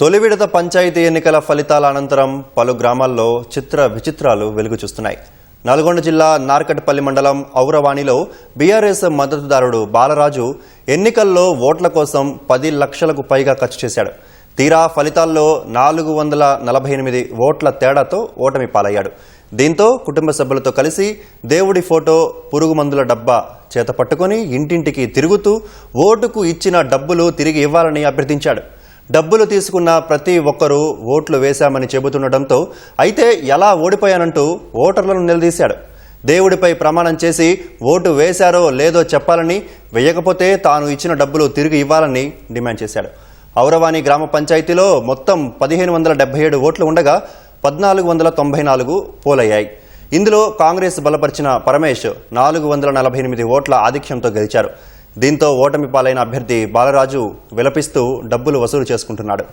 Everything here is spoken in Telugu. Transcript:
తొలి విడత పంచాయతీ ఎన్నికల ఫలితాల అనంతరం పలు గ్రామాల్లో చిత్ర విచిత్రాలు వెలుగు చూస్తున్నాయి. నల్గొండ జిల్లా నార్కట్పల్లి మండలం ఔరవాణిలో బీఆర్ఎస్ మద్దతుదారుడు బాలరాజు ఎన్నికల్లో ఓట్ల కోసం 10 లక్షలకు పైగా ఖర్చు చేశాడు. తీరా ఫలితాల్లో 448 ఓట్ల తేడాతో ఓటమి పాలయ్యాడు. దీంతో కుటుంబ సభ్యులతో కలిసి దేవుడి ఫోటో, పురుగు మందుల డబ్బా చేత పట్టుకుని ఇంటింటికి తిరుగుతూ ఓటుకు ఇచ్చిన డబ్బులు తిరిగి ఇవ్వాలని అభ్యర్థించాడు. డబ్బులు తీసుకున్న ప్రతి ఒక్కరూ ఓట్లు వేశామని చెబుతుండటంతో అయితే ఎలా ఓడిపోయానంటూ ఓటర్లను నిలదీశాడు. దేవుడిపై ప్రమాణం చేసి ఓటు వేశారో లేదో చెప్పాలని, వేయకపోతే తాను ఇచ్చిన డబ్బులు తిరిగి ఇవ్వాలని డిమాండ్ చేశాడు. ఔరవాణి గ్రామ పంచాయతీలో మొత్తం 1577 ఓట్లు ఉండగా 1494 పోలయ్యాయి. ఇందులో కాంగ్రెస్ బలపరిచిన పరమేష్ 448 ఓట్ల ఆధిక్యంతో గెలిచారు. దీంతో ఓటమి పాలైన అభ్యర్థి బాలరాజు విలపిస్తూ డబ్బులు వసూలు చేసుకుంటున్నాడు.